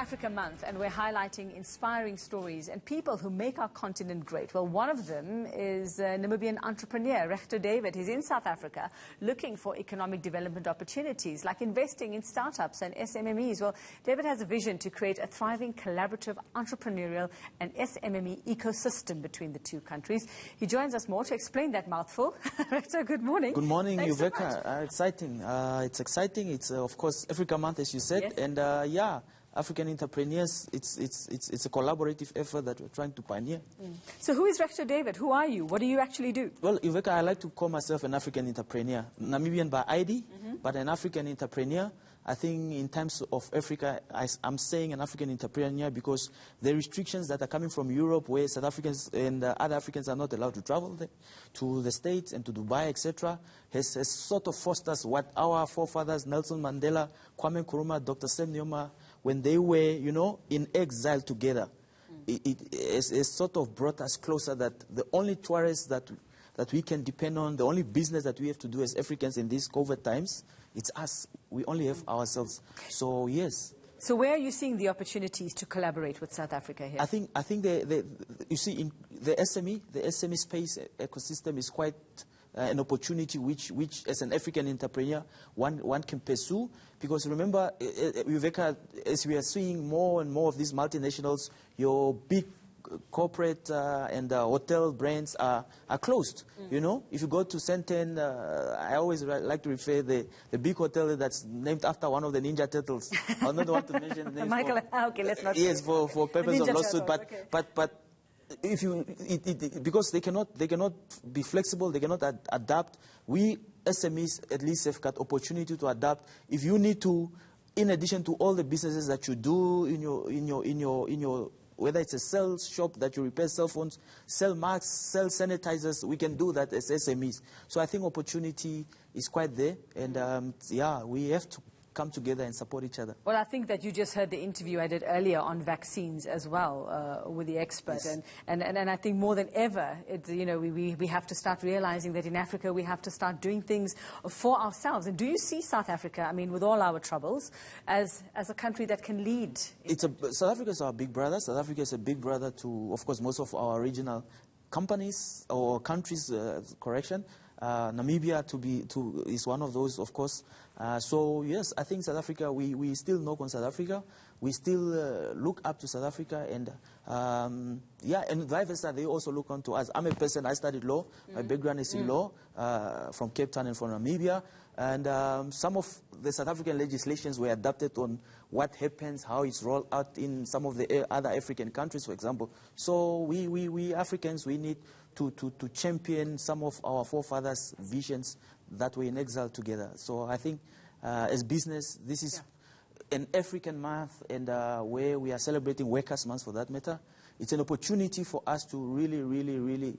Africa Month, and we're highlighting inspiring stories and people who make our continent great. Well, one of them is a Namibian entrepreneur, Regto David. He's in South Africa looking for economic development opportunities, like investing in startups and SMMEs. Well, David has a vision to create a thriving, collaborative, entrepreneurial and SMME ecosystem between the two countries. He joins us more to explain that mouthful. Regto, good morning. Good morning, Thanks Uveka. So Exciting. It's exciting. It's, of course, Africa Month, as you said. Yes. And, yeah, African entrepreneurs, it's a collaborative effort that we're trying to pioneer. So who is Regto David? Who are you? What do you actually do? Well, Uveka, I like to call myself an African entrepreneur. Namibian by ID, but an African entrepreneur. I think in terms of Africa, I'm saying an African entrepreneur because the restrictions that are coming from Europe, where South Africans and other Africans are not allowed to travel there, to the States and to Dubai, etc., has sort of forced us what our forefathers, Nelson Mandela, Kwame Nkrumah, Dr. Sam Nujoma, when they were, you know, in exile together, it has sort of brought us closer that the only tourists that we can depend on, the only business that we have to do as Africans in these COVID times, it's us. We only have ourselves. So, yes. So where are you seeing the opportunities to collaborate with South Africa here? I think you see, in the SME space ecosystem is quite an opportunity which as an African entrepreneur, one can pursue. Because remember, Uveka, as we are seeing more and more of these multinationals, your big corporate and hotel brands are closed. You know, if you go to Senten, I always like to refer the big hotel that's named after one of the Ninja Turtles. I don't want to mention the name. Michael, okay, let's not. Yes, for purpose of lawsuit, but if you because they cannot be flexible, they cannot adapt. We SMEs at least have got opportunity to adapt. If you need to, in addition to all the businesses that you do in your whether it's a sales shop that you repair cell phones, sell masks, sell sanitizers, we can do that as SMEs. So I think opportunity is quite there, and yeah, we have to come together and support each other. Well, I think that you just heard the interview I did earlier on vaccines as well with the expert, Yes. and I think more than ever, it's, you know, we have to start realizing that in Africa we have to start doing things for ourselves. And do you see South Africa, I mean, with all our troubles, as a country that can lead? South Africa is our big brother. South Africa is a big brother to, of course, most of our regional companies or countries. Namibia is one of those, of course. So yes, I think South Africa, we still knock on South Africa. We still look up to South Africa, and yeah, and vice versa, they also look on to us. I'm a person, I studied law. My background is in law from Cape Town and from Namibia. And some of the South African legislations were adapted on what happens, how it's rolled out in some of the other African countries, for example. So we Africans, we need to champion some of our forefathers' visions that were in exile together. So I think as business, this is an African month, and where we are celebrating Workers' Month for that matter. It's an opportunity for us to really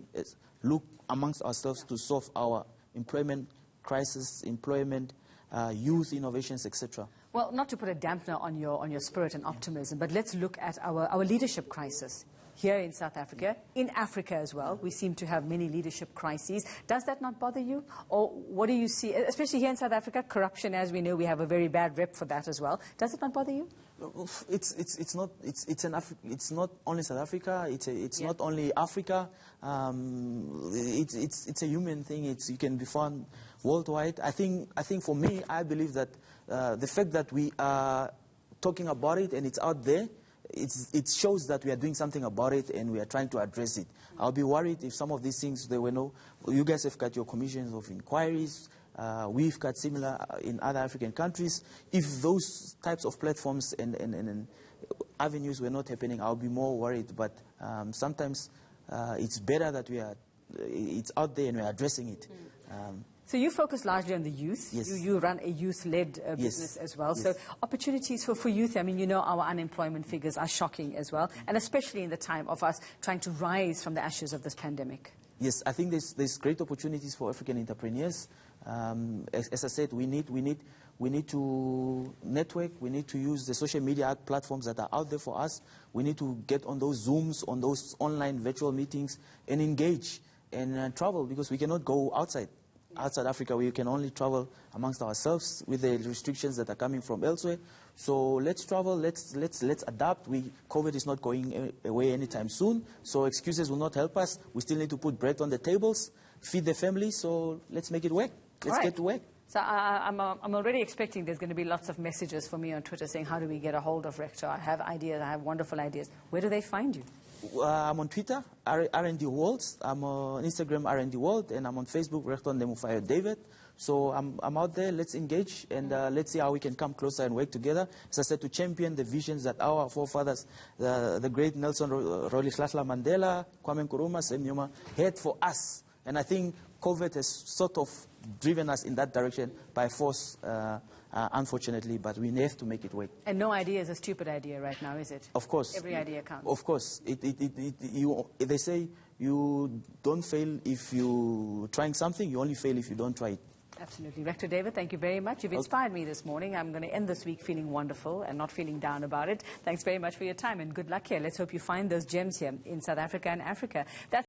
look amongst ourselves to solve our employment crisis, youth innovations, etc. Well, not to put a dampener on your spirit and optimism, but let's look at our leadership crisis here in South Africa, in Africa as well. We seem to have many leadership crises. Does that not bother you? Or what do you see, especially here in South Africa, corruption, as we know, we have a very bad rep for that as well. Does it not bother you? It's not only South Africa. It's not only Africa. It's a human thing. You can be found worldwide. I think for me, I believe that the fact that we are talking about it and it's out there, it shows that we are doing something about it and we are trying to address it. I'll be worried if some of these things, there were no. You guys have got your commissions of inquiries. We've got similar in other African countries. If those types of platforms and avenues were not happening, I'll be more worried. But sometimes it's better that it's out there and we're addressing it. So you focus largely on the youth. Yes. You run a youth-led business as well. Yes. So opportunities for youth, I mean, you know, our unemployment figures are shocking as well, and especially in the time of us trying to rise from the ashes of this pandemic. Yes, I think there's great opportunities for African entrepreneurs. As I said, we need to network. We need to use the social media platforms that are out there for us. We need to get on those Zooms, on those online virtual meetings, and engage and travel, because we cannot go outside. outside Africa, we can only travel amongst ourselves with the restrictions that are coming from elsewhere. So let's travel, let's adapt. COVID is not going away anytime soon, so excuses will not help us. We still need to put bread on the tables, feed the family, so let's make it work. Let's get to work. So I'm already expecting there's going to be lots of messages for me on Twitter saying, how do we get a hold of Regto? I have ideas, I have wonderful ideas. Where do they find you? I'm on Twitter, R&D World. I'm on Instagram, R&D World, and I'm on Facebook, Regto David. So I'm out there. Let's engage, and let's see how we can come closer and work together. As I said, to champion the visions that our forefathers, the great Nelson Rolihlahla Mandela, Kwame Nkrumah, Sam Nujoma, had for us. And I think COVID has sort of driven us in that direction by force, unfortunately, but we have to make it work. And no idea is a stupid idea right now, is it? Of course. Every idea counts. Of course. They say you don't fail if you're trying something, you only fail if you don't try it. Absolutely. Regto David, thank you very much. You've inspired me this morning. I'm going to end this week feeling wonderful and not feeling down about it. Thanks very much for your time and good luck here. Let's hope you find those gems here in South Africa and Africa. That's